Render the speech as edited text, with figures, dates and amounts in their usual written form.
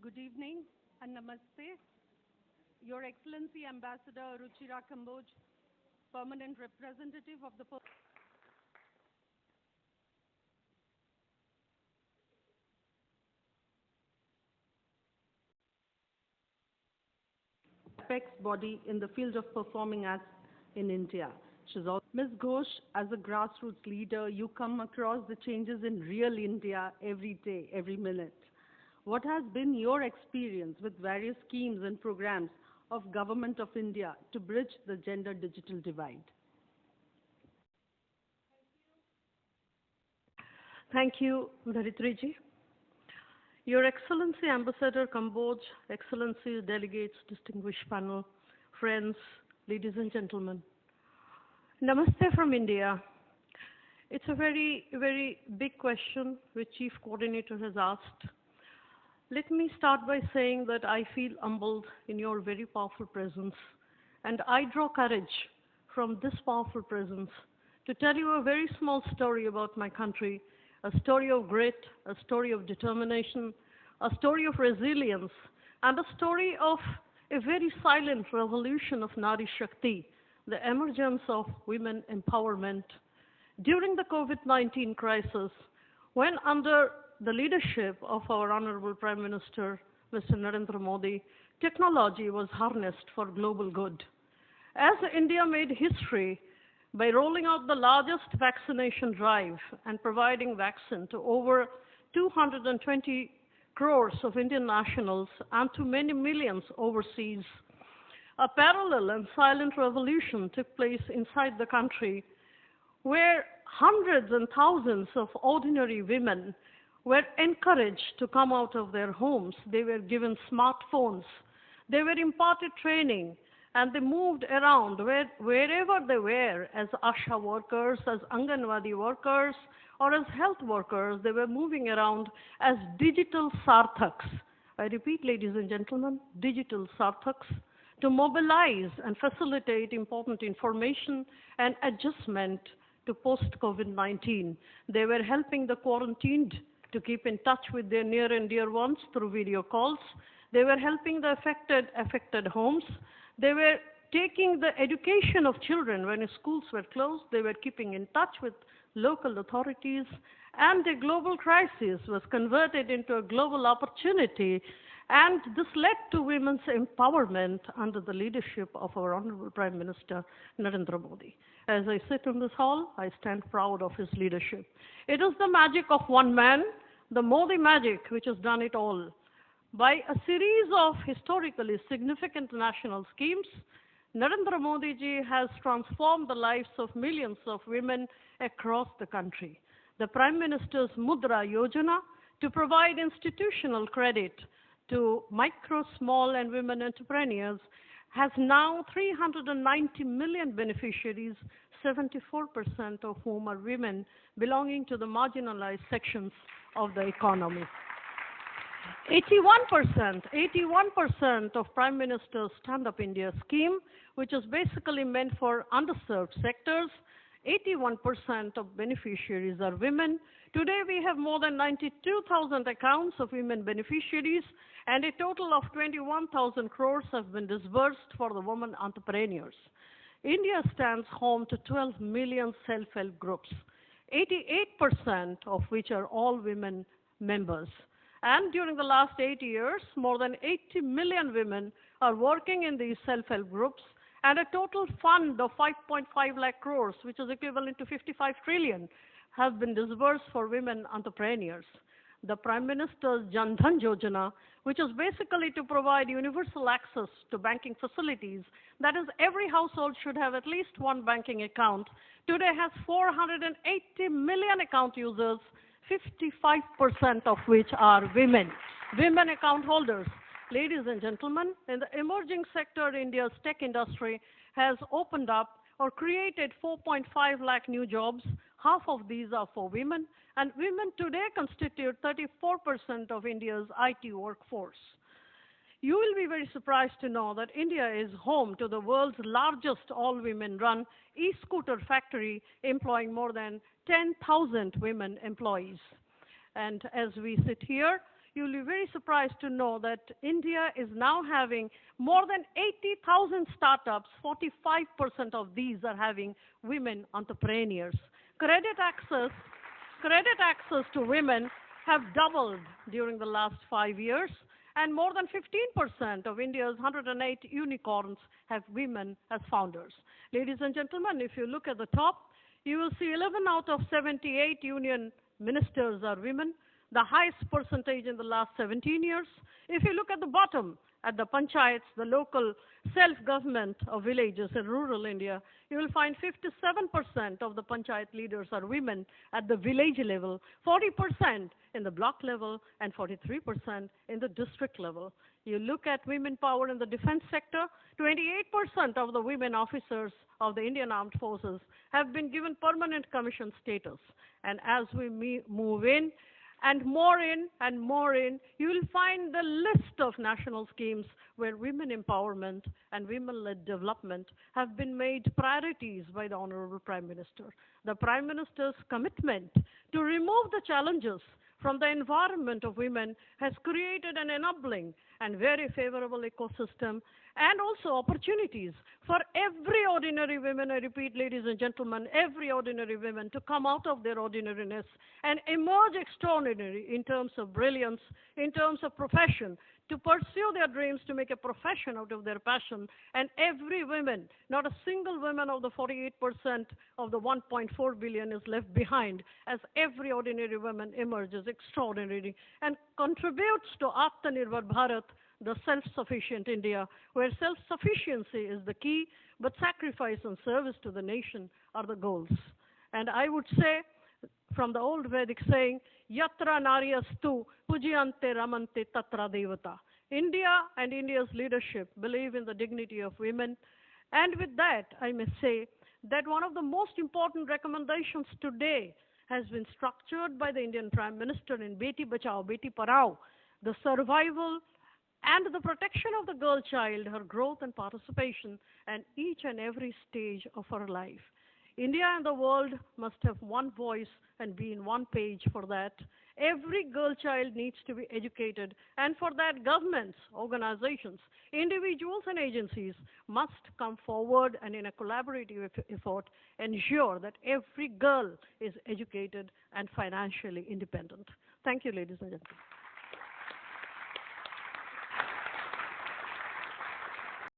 Good evening and namaste. Your Excellency Ambassador Ruchira Kamboj, Permanent Representative of the apex body in the field of performing arts in India. She's also Ms. Ghosh, as a grassroots leader, you come across the changes in real India every day, every minute. What has been your experience with various schemes and programs of Government of India to bridge the gender digital divide? Thank you, Bharati. Your Excellency Ambassador Kamboj, Excellencies, delegates, distinguished panel, friends, ladies and gentlemen. Namaste from India. It's a very, very big question which Chief Coordinator has asked. Let me start by saying that I feel humbled in your very powerful presence, and I draw courage from this powerful presence to tell you a very small story about my country, a story of grit, a story of determination, a story of resilience, and a story of a very silent revolution of Nari Shakti, the emergence of women empowerment. During the COVID-19 crisis, when under the leadership of our Honorable Prime Minister, Mr. Narendra Modi, technology was harnessed for global good. As India made history by rolling out the largest vaccination drive and providing vaccine to over 220 crores of Indian nationals and to many millions overseas, a parallel and silent revolution took place inside the country where hundreds and thousands of ordinary women were encouraged to come out of their homes. They were given smartphones. They were imparted training, and they moved around wherever they were as ASHA workers, as Anganwadi workers, or as health workers. They were moving around as digital sarthaks. I repeat, ladies and gentlemen, digital sarthaks, to mobilize and facilitate important information and adjustment to post-COVID-19. They were helping the quarantined to keep in touch with their near and dear ones through video calls. They were helping the affected homes. They were taking the education of children when schools were closed. They were keeping in touch with local authorities. And the global crisis was converted into a global opportunity. And this led to women's empowerment under the leadership of our Honorable Prime Minister, Narendra Modi. As I sit in this hall, I stand proud of his leadership. It is the magic of one man, the Modi magic, which has done it all. By a series of historically significant national schemes, Narendra Modi ji has transformed the lives of millions of women across the country. The Prime Minister's Mudra Yojana to provide institutional credit to micro, small, and women entrepreneurs has now 390 million beneficiaries, 74% of whom are women belonging to the marginalized sections of the economy. 81% of Prime Minister's Stand Up India scheme, which is basically meant for underserved sectors, 81% of beneficiaries are women. Today we have more than 92,000 accounts of women beneficiaries, and a total of 21,000 crores have been disbursed for the women entrepreneurs. India stands home to 12 million self-help groups, 88% of which are all women members. And during the last 8 years, more than 80 million women are working in these self-help groups, and a total fund of 5.5 lakh crores, which is equivalent to 55 trillion, have been disbursed for women entrepreneurs. The Prime Minister's Jan Dhan Yojana, which is basically to provide universal access to banking facilities, that is, every household should have at least one banking account, today has 480 million account users, 55% of which are women account holders. Ladies and gentlemen, in the emerging sector, India's tech industry has opened up or created 4.5 lakh new jobs. Half of these are for women, and women today constitute 34% of India's IT workforce. You will be very surprised to know that India is home to the world's largest all-women-run e-scooter factory, employing more than 10,000 women employees. And as we sit here, you'll be very surprised to know that India is now having more than 80,000 startups. 45% of these are having women entrepreneurs. Credit access, credit access to women have doubled during the last 5 years, and more than 15% of India's 108 unicorns have women as founders. Ladies and gentlemen, if you look at the top, you will see 11 out of 78 union ministers are women, the highest percentage in the last 17 years. If you look at the bottom, at the panchayats, the local self-government of villages in rural India, you will find 57% of the panchayat leaders are women at the village level, 40% in the block level, and 43% in the district level. You look at women power in the defense sector, 28% of the women officers of the Indian Armed Forces have been given permanent commission status. And as we move in, and more in, you will find the list of national schemes where women empowerment and women-led development have been made priorities by the Honorable Prime Minister. The Prime Minister's commitment to remove the challenges from the environment of women has created an enabling and very favorable ecosystem and also opportunities for every ordinary woman, I repeat, ladies and gentlemen, every ordinary woman to come out of their ordinariness and emerge extraordinary in terms of brilliance, in terms of profession, to pursue their dreams, to make a profession out of their passion. And every woman, not a single woman of the 48% of the 1.4 billion is left behind, as every ordinary woman emerges extraordinary and contributes to Atmanirbhar Bharat, the self-sufficient India, where self-sufficiency is the key, but sacrifice and service to the nation are the goals. And I would say, from the old Vedic saying, Yatra Naryastu Pujyante Ramante Tatra Devata. India and India's leadership believe in the dignity of women. And with that, I may say that one of the most important recommendations today has been structured by the Indian Prime Minister in Beti Bachao, Beti Padhao, the survival and the protection of the girl child, her growth and participation, and each and every stage of her life. India and the world must have one voice and be in one page for that. Every girl child needs to be educated, and for that governments, organizations, individuals and agencies must come forward and in a collaborative effort ensure that every girl is educated and financially independent. Thank you, ladies and gentlemen.